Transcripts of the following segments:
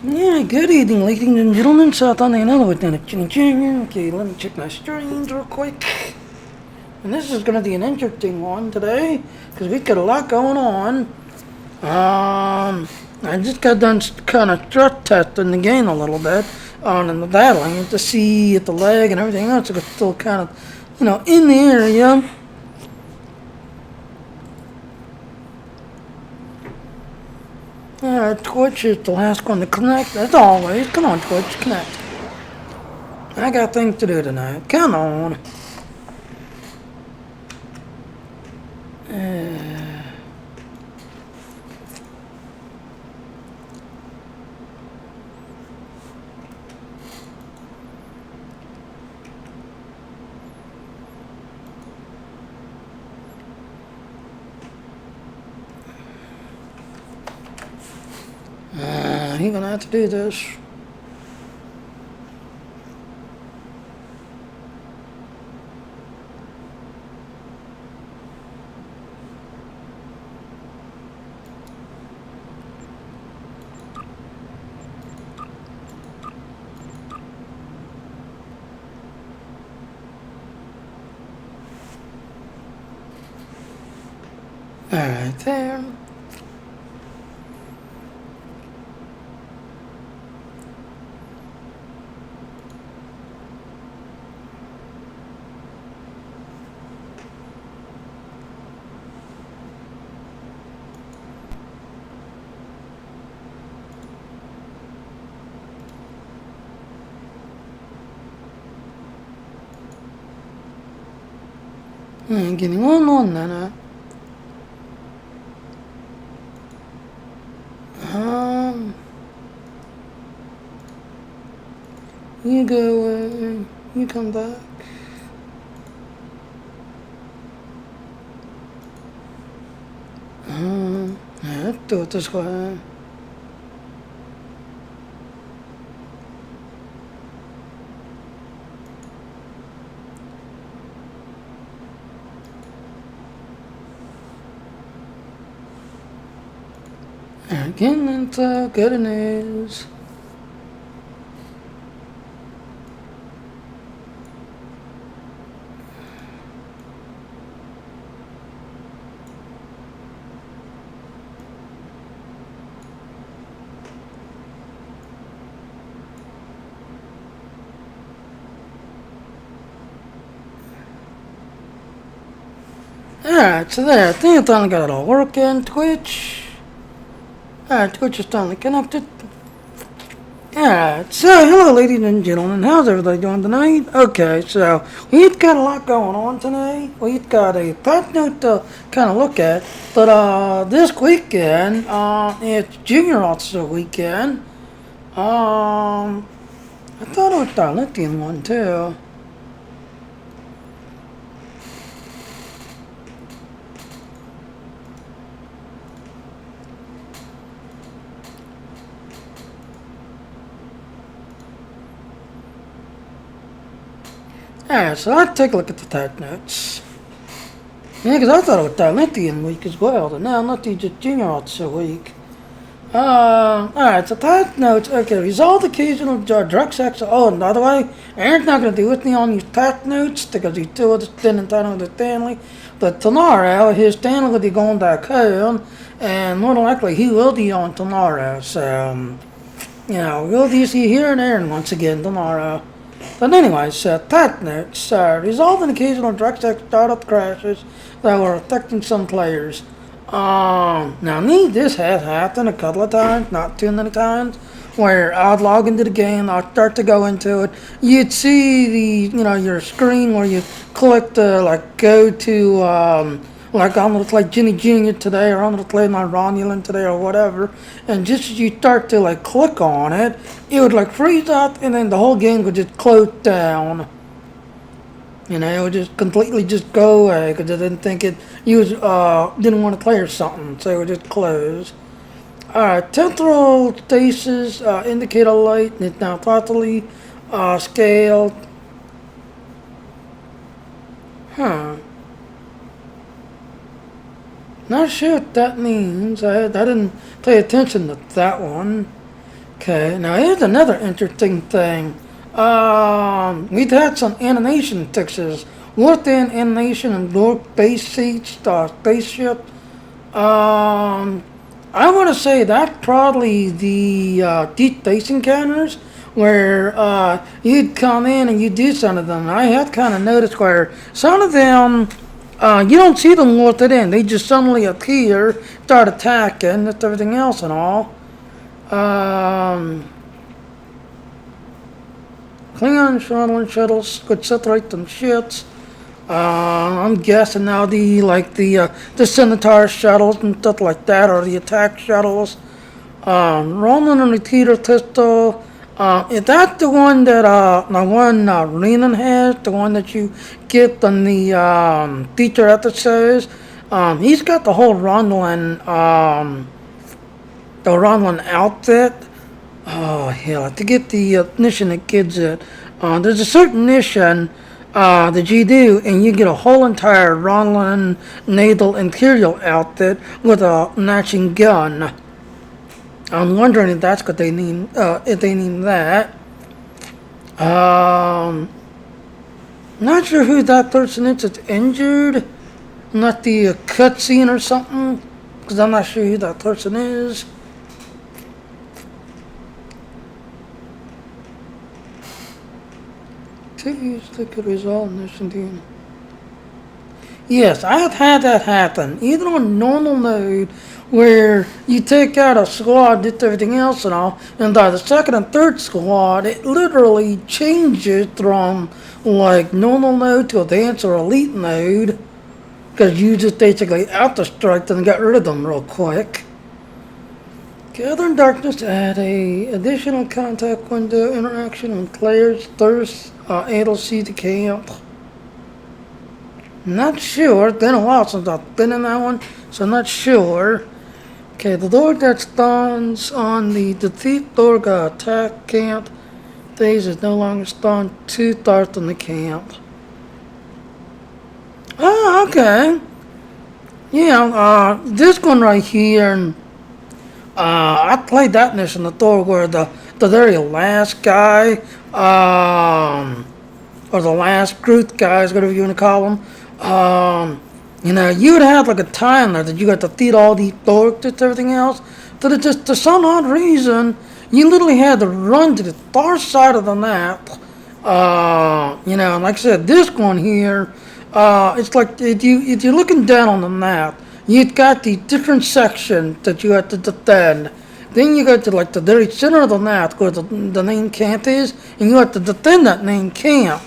Yeah, good evening, ladies and gentlemen. South on another Lieutenant Jimmy Jr. Okay, let me check my streams real quick. And this is going to be an interesting one today because we've got a lot going on. I just got done kind of stress testing the game a little bit on the battling to see if the leg and everything else is still kind of, in the area. Twitch is the last one to connect, as always. Come on, Twitch, connect. I got things to do tonight. Come on. You're gonna have to do this. Alright, there. Getting on then. You go away, you come back. Let's do it this way. Getting into good news. Alright, so there, I think I finally got it all working. Twitch. Alright, Twitch is finally connected. Alright, so hello ladies and gentlemen, how's everybody doing tonight? Okay, so we've got a lot going on tonight. We've got a patch note to kind of look at, but this weekend, it's Junior Officer weekend. I thought it was the Olympian one too. Alright, so let's take a look at the tag notes. Yeah, because I thought it was the Olympian week as well, but now not the just Junior Officer week. Alright, so tag notes. Okay, resolve occasional drug sex. Oh, and by the way, Aaron's not going to be with me on these tag notes because he's still spending time with Stanley. But tomorrow, his Stanley will be going back home, and more than likely he will be on tomorrow. So, we'll be see here and Aaron once again tomorrow. But anyways, tag notes. Resolve an occasional drug sex startup crashes that were affecting some players. Now this has happened a couple of times, not too many times, where I'd log into the game, I'd start to go into it, you'd see your screen where you click to, go to, I'm going to play Jimmy Jr. today, or I'm going to play my Romulan today, or whatever, and just as you start to, click on it, it would, freeze up, and then the whole game would just close down. It would just completely just go away because I didn't think didn't want to play or something, so it would just close. Alright, temporal stasis indicator light is now properly scaled. Not sure what that means. I didn't pay attention to that one. Okay, now here's another interesting thing. We've had some animation fixes within animation and Lord base seats, spaceship. Um, I want to say that probably the deep base encounters where you'd come in and you do some of them. I had kind of noticed where some of them you don't see them worth it in. They just suddenly appear, start attacking, that's everything else and all. Klingon shuttles could separate them shits. I'm guessing now the Centaur shuttles and stuff like that, or the attack shuttles. Roland and the Teeter pistol. Is that the one that Renan has? The one that you get on the feature episodes? He's got the whole the Ronlin outfit. Oh hell! To get the mission that gives it, there's a certain mission that you do, and you get a whole entire Ronlin naval imperial outfit with a matching gun. I'm wondering if that's what they need. If they need that. Not sure who that person is that's injured. Not the cutscene or something, because I'm not sure who that person is. That could resolve this indeed. Yes, I have had that happen. Even on normal mode, where you take out a squad, did everything else and all, and by the second and third squad, it literally changes from like normal mode to advanced or elite mode, because you just basically out the strike and got rid of them real quick. Gathering Darkness add a additional contact window interaction with players thirst able to see the camp. Not sure. It's been a while since I've been in that one, so I'm not sure. Okay, the Lord that spawns on the defeat Dorga attack camp phase is no longer spawned to start in the camp. Oh, okay. Yeah, this one right here. I played that mission, the Thor, where the very last guy, or the last Groot guys, whatever you want to call them, you would have like a timer that you got to feed all these Thors and everything else. But it just, for some odd reason, you literally had to run to the far side of the map. And like I said, this one here, it's like if you're looking down on the map, you've got the different sections that you have to defend. Then you go to like the very center of the map where the main camp is, and you have to defend that main camp.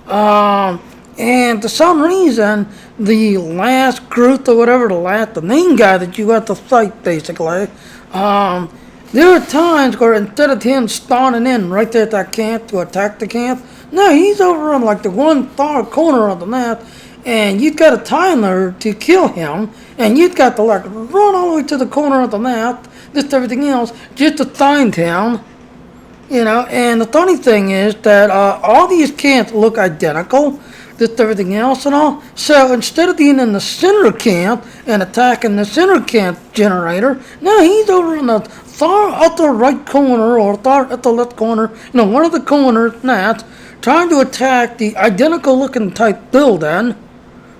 And for some reason, the last Groot or whatever, the main guy that you have to fight basically, there are times where instead of him spawning in right there at that camp to attack the camp, no, he's over on like the one far corner of the map, and you've got a timer to kill him, and you've got to like run all the way to the corner of the map, just everything else, just to find him. And the funny thing is that all these camps look identical, just everything else and all. So instead of being in the center camp and attacking the center camp generator, no, he's over in the far upper right corner or far upper left corner, one of the corners, trying to attack the identical looking type building.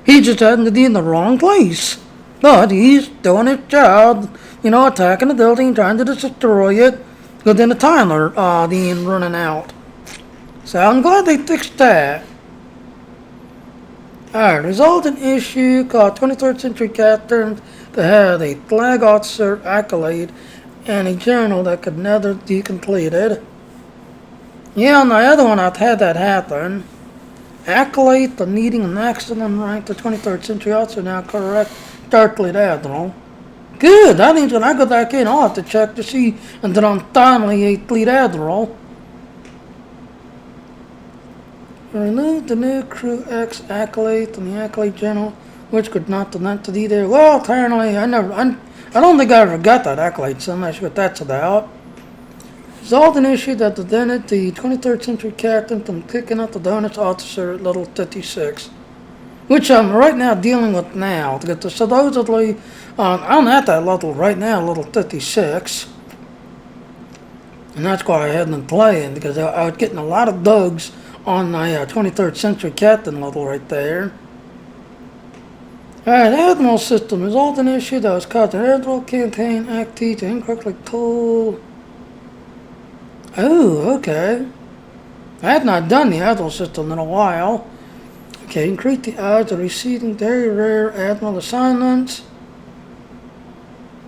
He just happened to be in the wrong place. But he's doing his job, attacking the building, trying to destroy it, within the timer being running out. So I'm glad they fixed that. Alright, resolved an issue called 23rd Century Captains that had a flag officer accolade and a journal that could never be completed. Yeah, on the other one I've had that happen. Accolade for needing an excellent rank, the 23rd Century officer now correct Dark Fleet Admiral. Good, that means when I go back in I'll have to check to see that I'm finally a Fleet Admiral. Remove the new Crew X accolade from the accolade journal, which could not denote to be there. Well, apparently I don't think I ever got that accolade, so I'm not sure what that's about. Resolved an issue that prevented the 23rd Century Captain from kicking out the donors officer at level 56. Which I'm right now dealing with now, because supposedly, I'm at that level right now, level 56. And that's why I hadn't been playing, because I was getting a lot of bugs on my 23rd century captain level right there. Alright, Admiral system resolved an issue that was caused in Admiral campaign Act T to incorrectly pull. Oh, okay. I have not done the Admiral system in a while. Okay, increase the odds of receiving very rare Admiral assignments.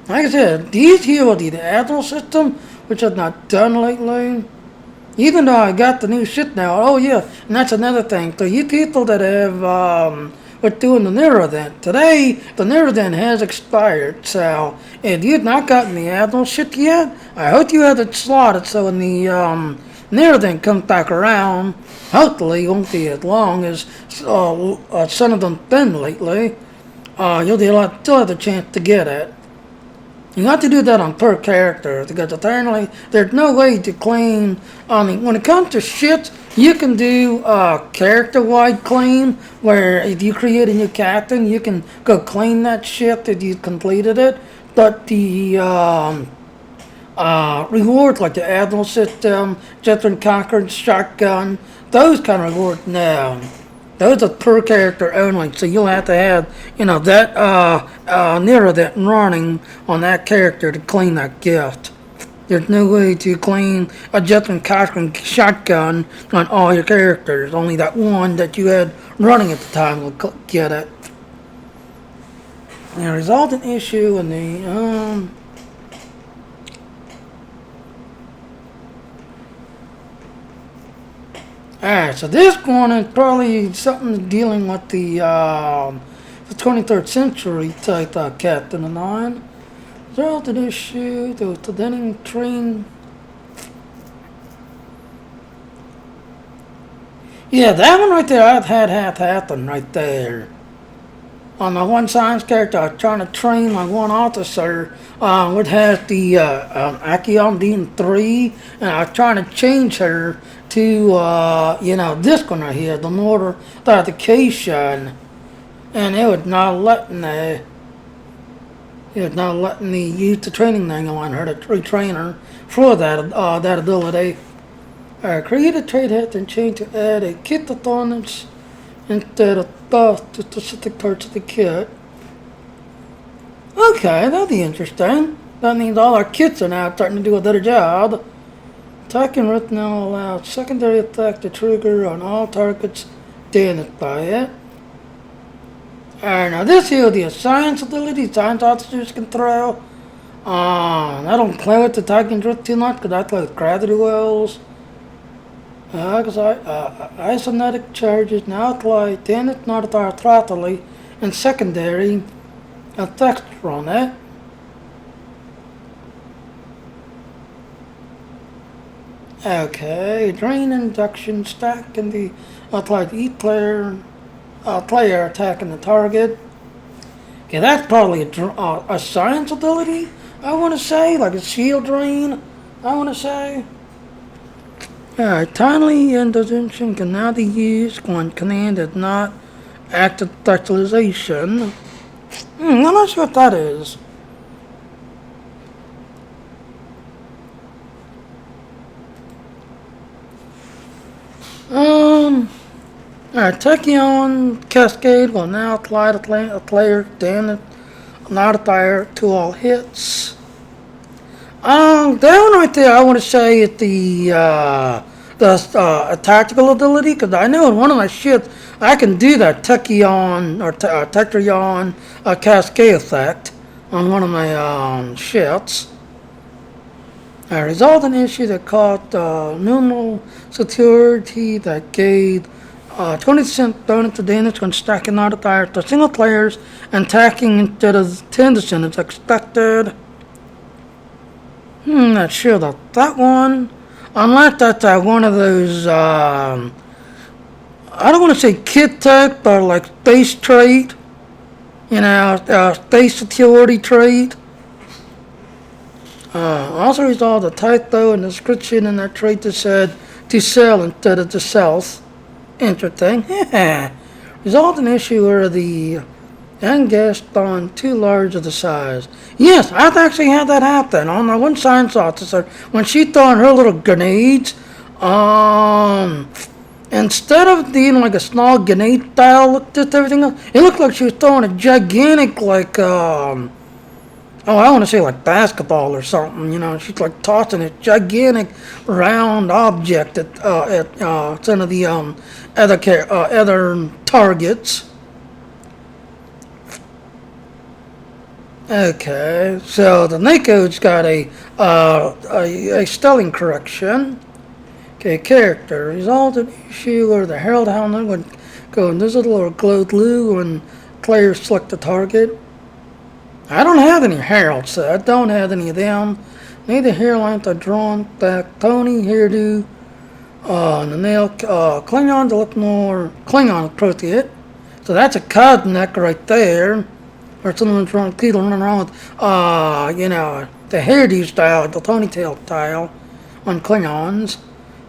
Like I said, these here will be the Admiral system, which I've not done lately. Even though I got the new shit now. Oh yeah, and that's another thing. So you people that have we're doing the near event. Today the near event has expired, so if you've not gotten the Admiral shit yet, I hope you have it slotted so when the near event comes back around, hopefully it won't be as long as some of them been lately. You'll still have the chance to get it. You have to do that on per character, because apparently there's no way to claim. When it comes to shit, you can do a character-wide claim, where if you create a new captain, you can go claim that shit if you completed it. But the rewards like the Admiral system, Jet and Conqueror, Shotgun, those kind of rewards, no. Those are per character only, so you'll have to have, that nearer that running on that character to claim that gift. There's no way to claim a Jet and Conqueror Shotgun on all your characters. Only that one that you had running at the time will get it. Now, resultant issue in the Alright, so this one is probably something dealing with the 23rd century type Captain of Nine. Resultant issue, the Denning train. Yeah, that one right there, I've had happen right there. On the one science character, I was trying to train my one officer, which has the Acheon Dean 3, and I was trying to change her to, this one right here, the Mortar Authentication, and it was not letting me use the training manual on her to retrain her for that ability. Create a trade hat and change to add a kit authorities instead of to specific parts of the kit. Okay, that'll be interesting. That means all our kits are now starting to do a better job. Attacking Root now allows secondary attack to trigger on all targets damaged by it. Alright, now this here is the science ability science officers can throw. I don't play with the attacking Root too much because I play with gravity wells. Isonetic charges now apply damage notifier throttle and secondary effects from it. Okay, drain induction stack can be applied to each player attacking the target. Okay, that's probably a science ability, I want to say, like a shield drain, I want to say. Alright, timely intervention can now be used when command is not active specialization. I'm not sure what that is. Alright, Tachyon Cascade will now apply to a player damage modifier to all hits. That one right there, I want to say is the tactical ability, because I know in one of my shits I can do that Tachyon or Tachyon Cascade effect on one of my shits. I resolved an issue that caused numeral security that gave 20% bonus to damage when stacking modifiers to single players and attacking instead of 10% as expected. Not sure about that one. Unless that's one of those, I don't want to say kit tech, but like space trait. Space security trait. Also resolved a typo in the description in that trait that said to sell instead of to sell. Interesting. Resolved an issue where the and gassed on too large of the size. Yes, I've actually had that happen on the one science officer when she throwing her little grenades. Instead of being like a small grenade style look to everything else, it looked like she was throwing a gigantic I want to say like basketball or something. You know, she's like tossing a gigantic round object at some of the other targets. Okay, so the Nico's got a spelling correction. Okay, character resulted issue where the Herald Hound would go invisible or glow blue when players select the target. I don't have any Heralds, so I don't have any of them. Neither hairline are drawn back. Tony, hairdo, the nail, Klingon to look more Klingon appropriate. So that's a cod neck right there. Or someone's running around with, the hairdo style, the ponytail style on Klingons.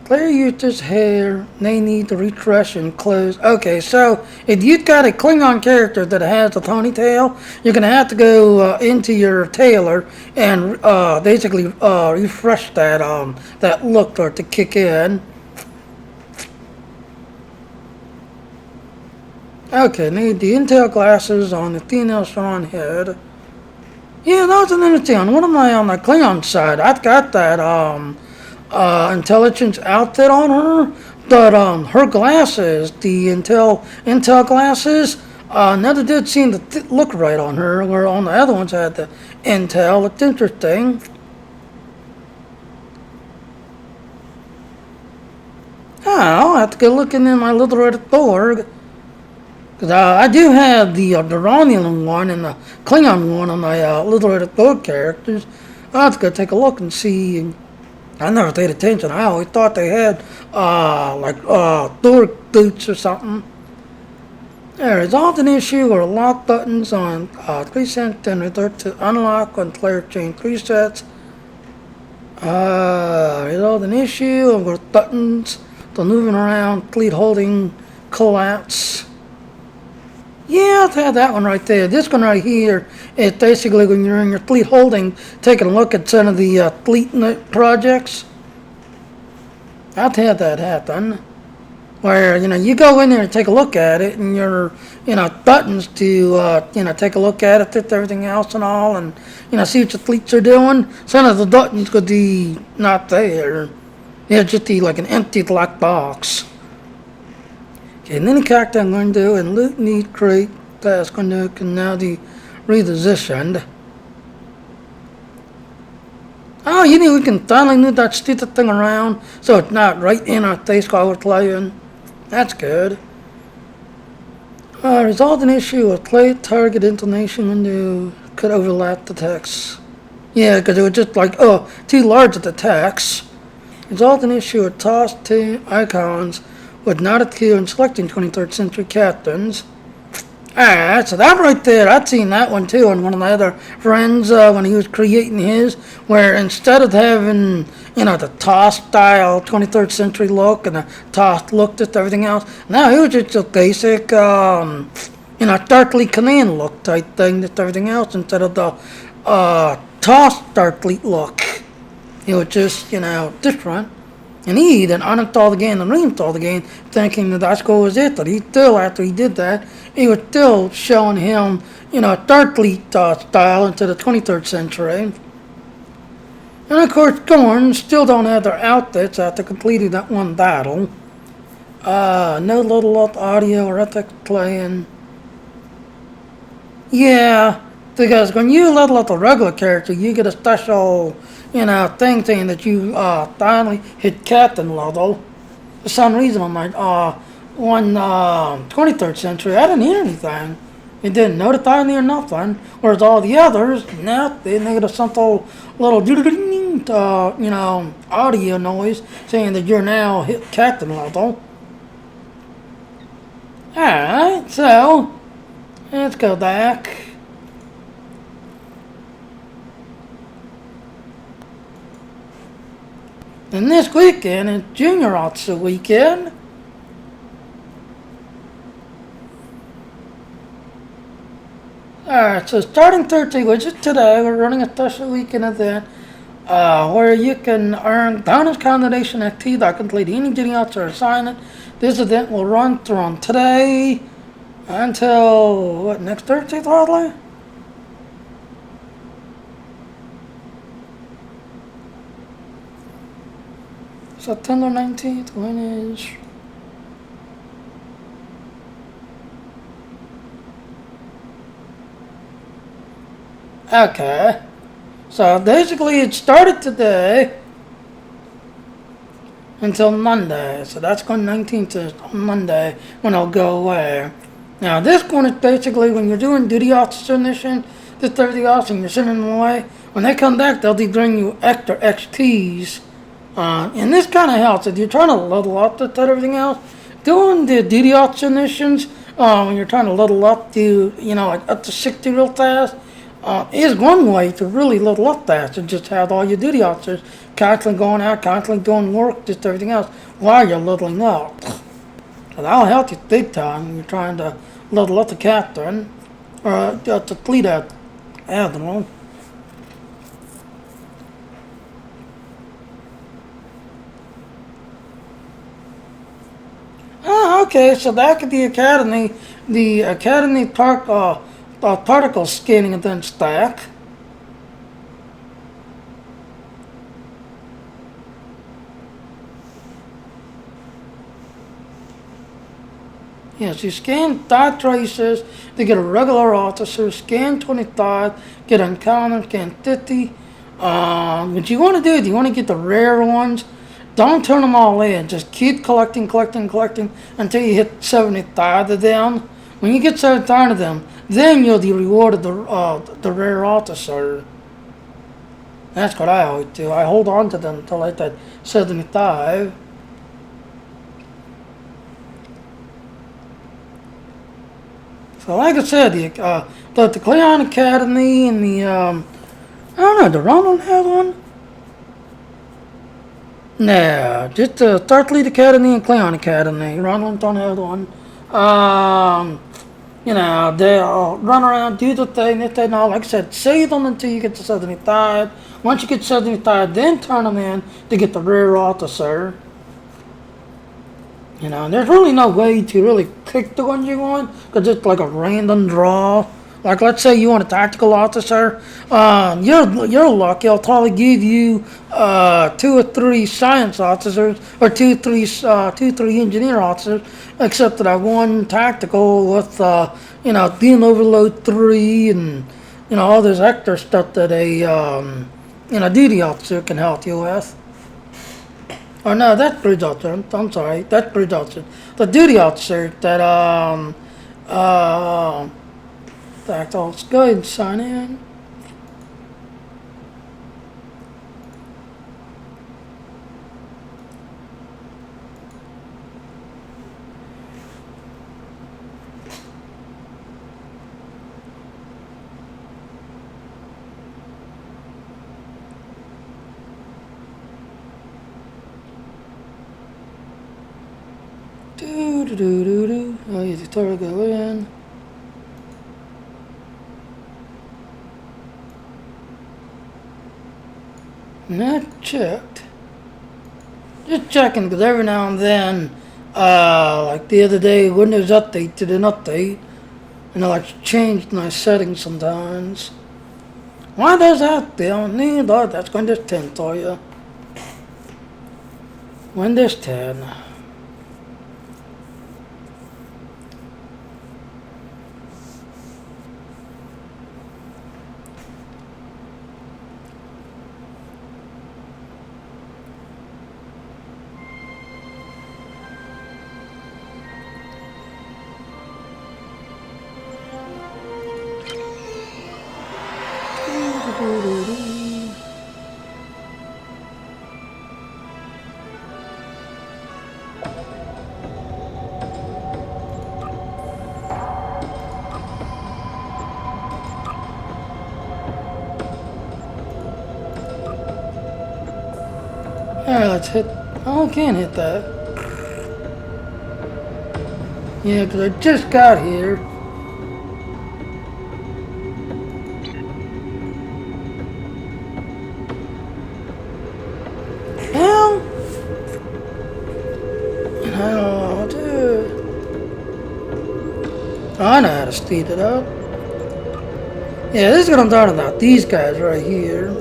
Player uses hair, they need to refresh and close. Okay, so if you've got a Klingon character that has a ponytail, you're going to have to go into your tailor and basically refresh that look for it to kick in. Okay, need the intel glasses on the female Sean head. Yeah, that was an interesting one. What am I on the Klingon side? I've got that intelligence outfit on her, but her glasses, the intel glasses, never did seem to look right on her, where on the other ones had the intel. Looked interesting. I'll have to go looking in my little red Thor. Because I do have the Romulan one and the Klingon one on my little red Thor characters. I'll have to go take a look and see. I never paid attention. I always thought they had Thor boots or something. There is often an issue where lock buttons on 3 cents and revert to unlock when player change 3 sets. There's often an issue where buttons, the moving around, fleet holding, collapse. Yeah, I've had that one right there. This one right here is basically when you're in your fleet holding, taking a look at some of the fleet projects. I've had that happen. Where, you go in there and take a look at it and your, buttons to, take a look at it, fit everything else and all, and, see what your fleets are doing. Some of the buttons could be not there. It'd just be like an empty black box. Okay, and then the character I'm going to do and loot need crate task window can now be repositioned. Oh, we can finally move that stupid thing around so it's not right in our face while we're playing. That's good. Resolved an issue with play target intonation window could overlap the text. Yeah, because it was just like, too large of the text. Resolved an issue with toss two icons would not appear in selecting 23rd century captains. Alright, so that right there, I'd seen that one too on one of my other friends when he was creating his, where instead of having, the toss style 23rd century look and the toss look to everything else, now it was just a basic, Starfleet command look type thing to everything else instead of the toss Starfleet look. It was just, different. And he then uninstalled the game and reinstalled the game, thinking that that's what was it. But he still, after he did that, he was still showing him, Starfleet style into the 23rd century. And of course, Gorn still don't have their outfits after completing that one battle. No level up audio or ethics playing. Yeah, because when you level up a regular character, you get a special thing saying that you finally hit captain level. For some reason on my 23rd century, I didn't hear anything. It didn't notify me or nothing. Whereas all the others, they get a simple little audio noise saying that you're now hit captain level. Alright, so let's go back. And this weekend is Junior Officer weekend. Alright, so starting Thursday, which is today, we're running a special weekend event where you can earn bonus combination XP that complete any duty or assignment. This event will run from today until, what, next Thursday, probably? September 19th, when is... Okay. So basically it started today until Monday. So that's going 19th to Monday when I'll go away. Now this one is basically when you're doing duty officer mission, this 30 officer and you're sending them away. When they come back, they'll be bringing you extra XPs. And this kind of helps if you're trying to level up to everything else. Doing the duty officer missions, when you're trying to level up to, like up to 60 real fast, is one way to really level up fast and just have all your duty officers constantly going out, constantly doing work, just everything else while you're leveling up. So that'll help you big time when you're trying to level up the captain or the fleet admiral. Okay, so back at the academy particle scanning event stack. Yes, you scan 5 traces to get a regular officer, scan 25, get uncommon, scan 50. What you want to do is you want to get the rare ones. Don't turn them all in. Just keep collecting until you hit 75 of them. When you get 75 of them, then you'll be rewarded the rare officer. That's what I always do. I hold on to them until I hit that 75. So like I said, the Cleon Academy and the, I don't know, did Ronald have one? No, just the Starfleet Academy and Cleon Academy. Ronald don't have one. They'll run around, do the thing, and all. Like I said, save them until you get to 75. Once you get to 75, then turn them in to get the rare officer. And there's really no way to really pick the ones you want, because it's like a random draw. Like, let's say you want a tactical officer, you're lucky. I'll probably give you 2 or 3 science officers, or 2 or 3 engineer officers, except that I one tactical with beam overload 3 and all this extra stuff that a duty officer can help you with. Oh no, that's bridge officer. I'm sorry, that's bridge officer. The duty officer that in fact, let's go ahead and sign in. Oh, you have to go in. Not checked. Just checking, because every now and then, like the other day, Windows Update did an update, and I like changed my settings sometimes. Why does that? They don't need that. That's Windows 10 for you. Windows 10. Alright, let's hit... Oh, I can't hit that. Yeah, because I just got here. I know how to speed it up. Yeah, this is what I'm talking about. These guys right here.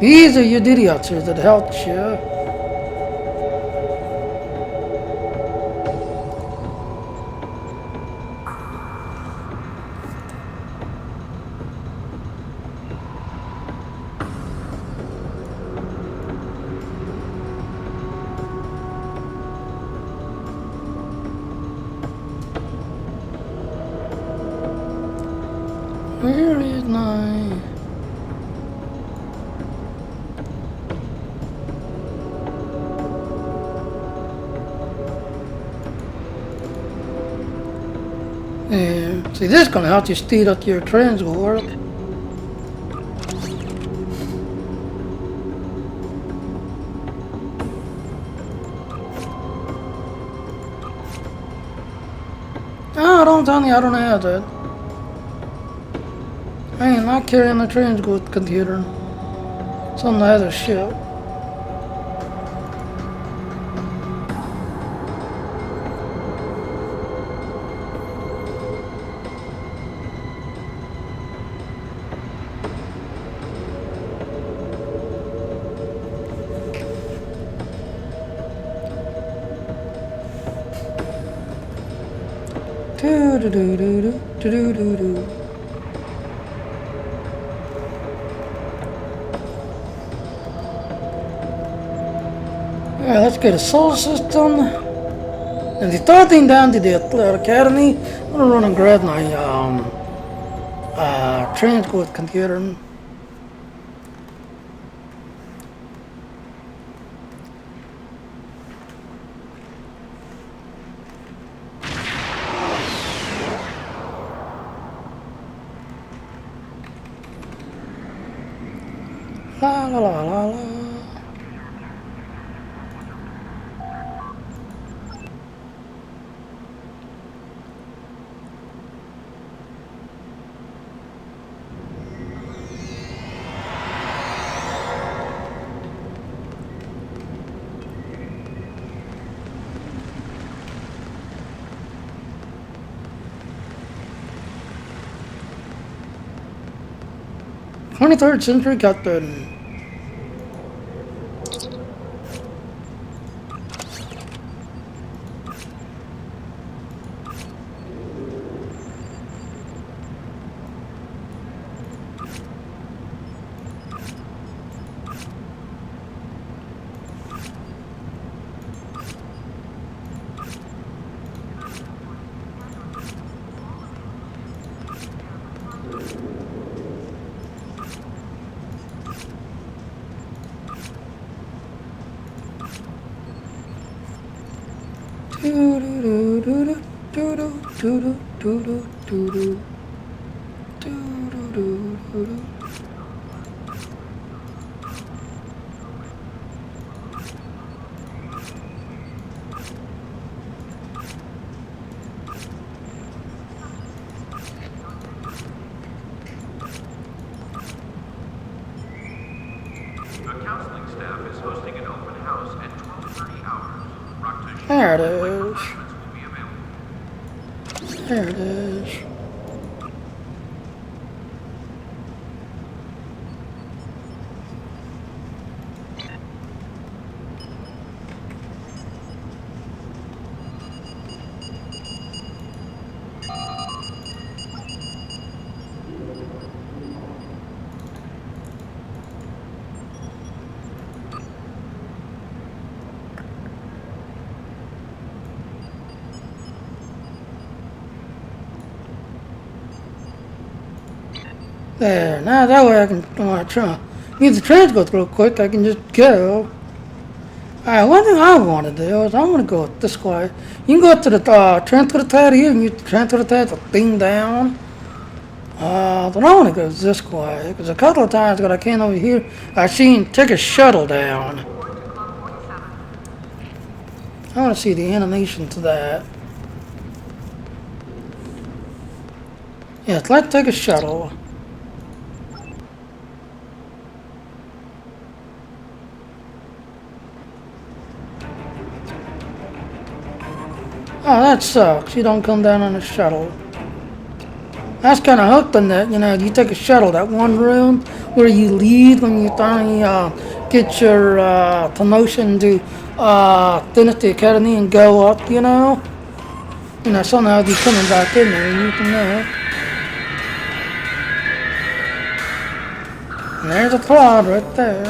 These are your idiots that help you. Where is my... Yeah, see, this is gonna help you speed up your transport. Oh, don't tell me I don't have that. I ain't not carrying the transport computer. It's on the other ship. Do do do do do do do do. Alright, let's get a solar system. And the third thing down to the academy, I'm gonna run and grab my transport computer. La la la la la. '23rd century captain. Do do do do do do do do do do do do do do. The counseling staff is hosting an open house at 12:30 hours. Rock to There it is. appointments will be available. There it is. There, now that way I can try. Need the transport real quick, I can just go. Alright, one thing I want to do is I'm going to go this way. You can go up to the transfer tab here and you transfer tab the thing down. But I want to go this way because a couple of times when I came over here, I seen take a shuttle down. I want to see the animation to that. Yes, let's take a shuttle. Oh, that sucks. You don't come down on a shuttle. That's kind of hooked on that. You know, you take a shuttle, that one room where you leave when you finally get your promotion to Trinity Academy and go up, you know. You know, somehow you're coming back in there, you can know. And there's a cloud right there.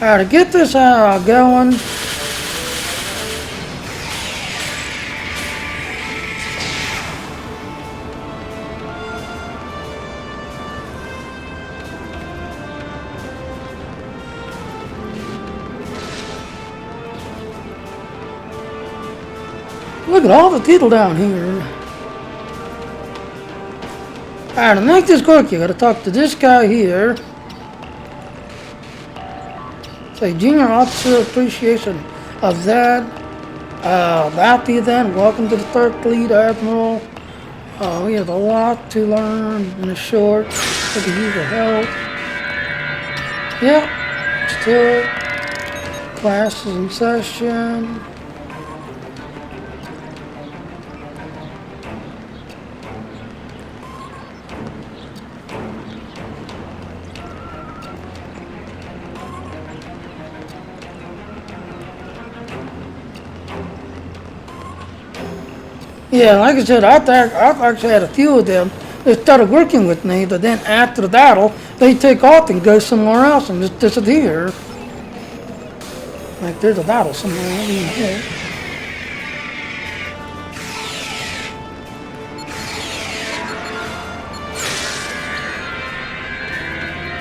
Alright, to get this going, look at all the people down here. Alright, to make this work, you gotta talk to this guy here. Say Junior Officer Appreciation of that. Bounty then, welcome to the 3rd Fleet, Admiral. We have a lot to learn in a short. We could use your help. Yep, still. Classes in session. Yeah, like I said, I've actually had a few of them that started working with me, but then after the battle, they take off and go somewhere else and just disappear. Like there's a battle somewhere over here.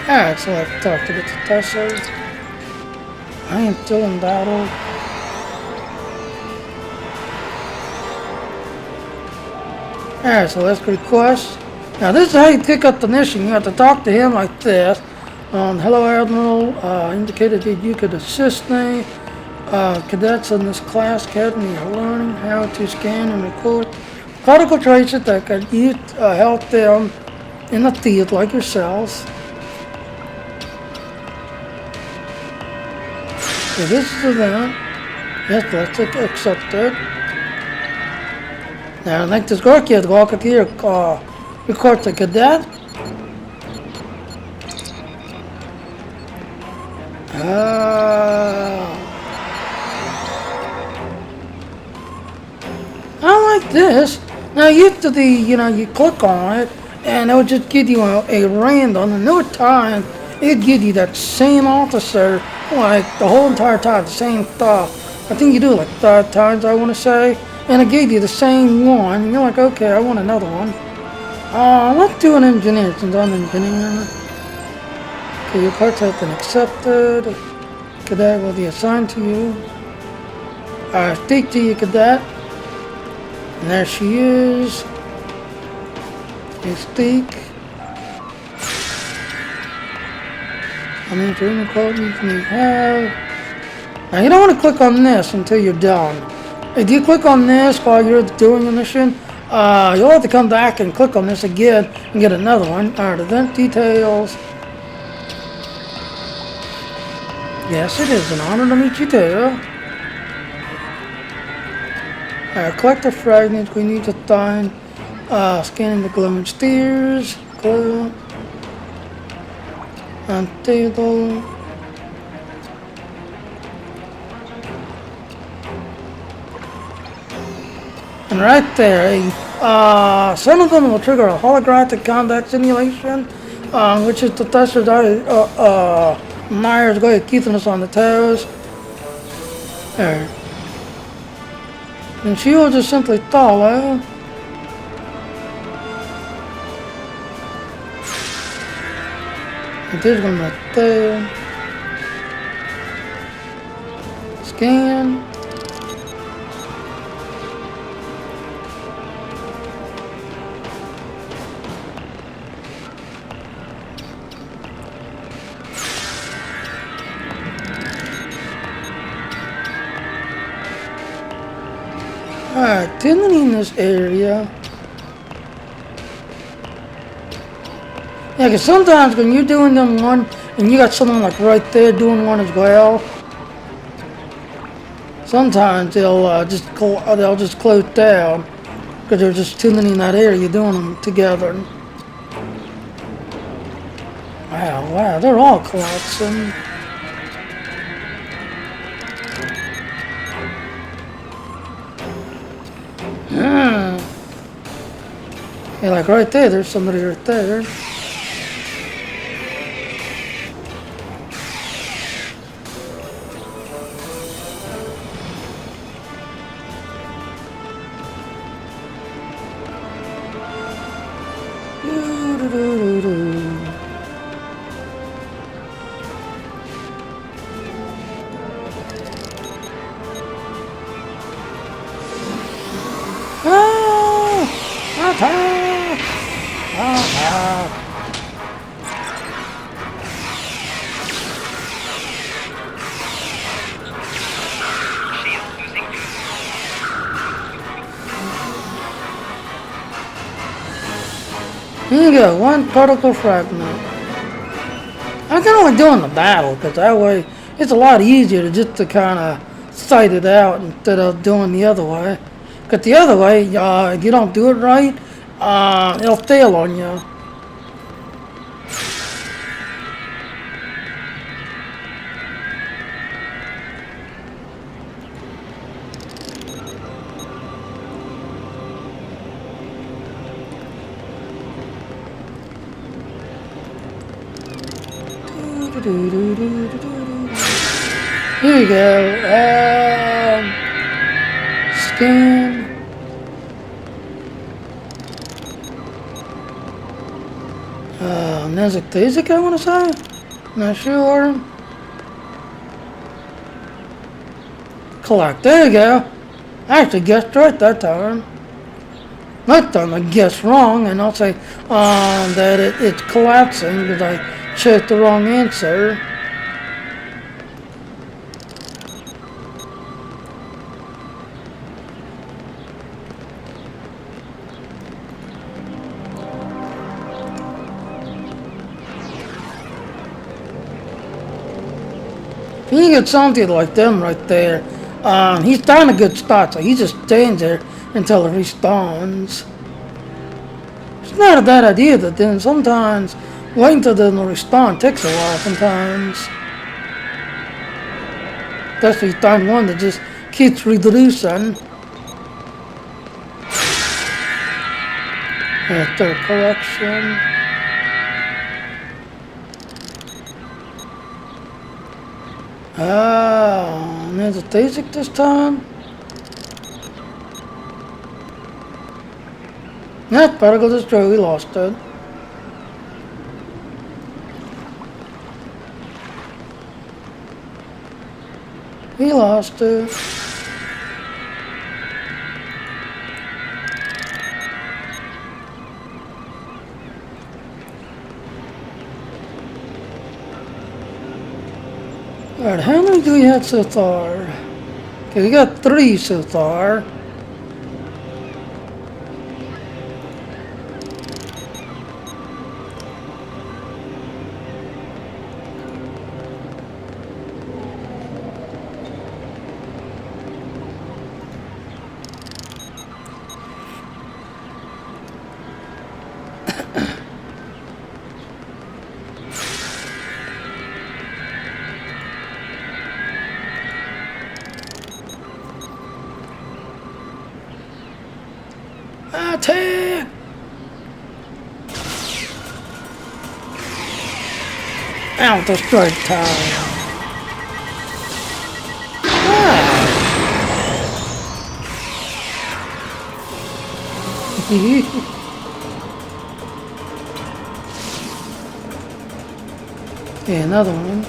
Alright, so I have to talk to the Tessa. I am still in battle. Alright, so let's request. Now this is how you pick up the mission. You have to talk to him like this. Hello Admiral, indicated that you could assist me. Cadets in this class academy are learning how to scan and record particle traces that could help them in the field like yourselves. So this is for them. Yes, let's accept it. Now, I'd like this girl kid walk up here, record the cadet. I like this. Now, used to be, you know, you click on it, and it would just give you a random, and no time, it'd give you that same officer, like, the whole entire time, the same stuff. I think you do it like 5 times, I want to say. And it gave you the same one. And you're like, okay, I want another one. Let's do an engineer since I'm an engineer. Okay, your parts have been accepted. Cadet will be assigned to you. Speak to you, cadet. And there she is. You speak. How many training qualities do you have? Now you don't want to click on this until you're done. If you click on this while you're doing the mission, you'll have to come back and click on this again and get another one. Alright, event details. Yes, it is an honor to meet you too. Alright, collect the fragments we need to find. Scanning the glowing spheres. Glow. Unstable. And right there, some of them will trigger a holographic combat simulation, which is the Professor Myers going to keeping us on the toes. There. And she will just simply follow. And there's one right there. Scan. Alright, activity in this area. Yeah, because sometimes when you're doing them one, and you got someone like right there doing one as well, sometimes they'll just close down because there's just too many in that area doing them together. Wow, they're all collapsing. Yeah, like right there, there's somebody right there. Attack! Attack! Here you go, one particle fragment. I can only do in the battle, because that way it's a lot easier to kind of sight it out instead of doing the other way. Because the other way, if you don't do it right, it'll fail on you. Here you go. Scan. Nasictasic, I want to say. Not sure. Collect. There you go. I actually guessed right that time. That time I guessed wrong, and I'll say that it's collapsing because I chose the wrong answer. If you get something like them right there, he's down a good spot, so he just stands there until it respawns. It's not a bad idea, but then sometimes waiting until the respawn takes a while sometimes. Especially time one that just keeps reducing. After correction. And there's a Tasic this time. That particle destroyed, we lost it. We lost it. Alright, how many do we have so far? Okay, we got 3 so far. Attack! Out the straight time. Yeah, another one.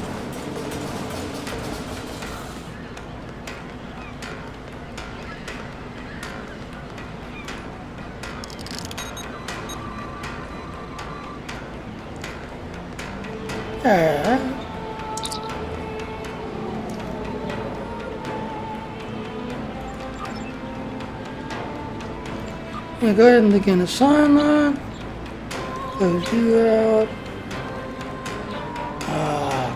Yeah, go ahead and begin a sign line. Close you out.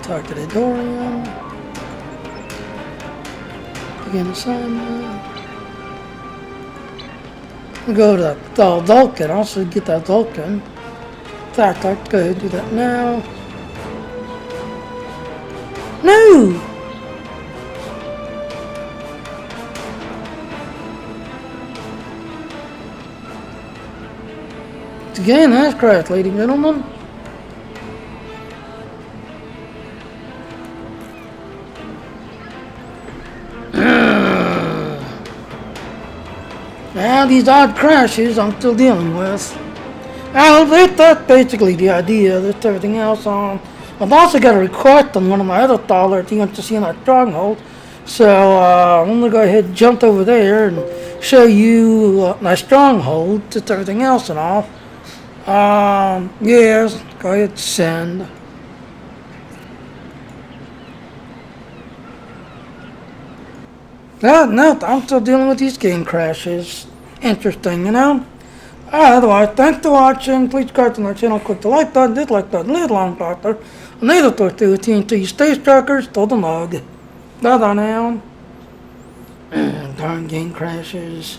Talk to the Dorian. Begin assignment. Go to the Vulcan. Also get that Vulcan. In fact, I'd go ahead and do that now. No! Again, that's correct, ladies and gentlemen. Now, these odd crashes I'm still dealing with. That's basically the idea. That's everything else on. I've also got a request on one of my other trawlers he wants to see in that stronghold. So I'm going to go ahead and jump over there and show you my stronghold. That's everything else and all. Yes, go ahead and send. No, I'm still dealing with these game crashes. Interesting, you know? Otherwise, thanks for watching. Please subscribe to my channel. Click the like button, dislike button, leave a long button. And later talk to you TNT Space Truckers to the mug. Bye-bye now. Darn game crashes.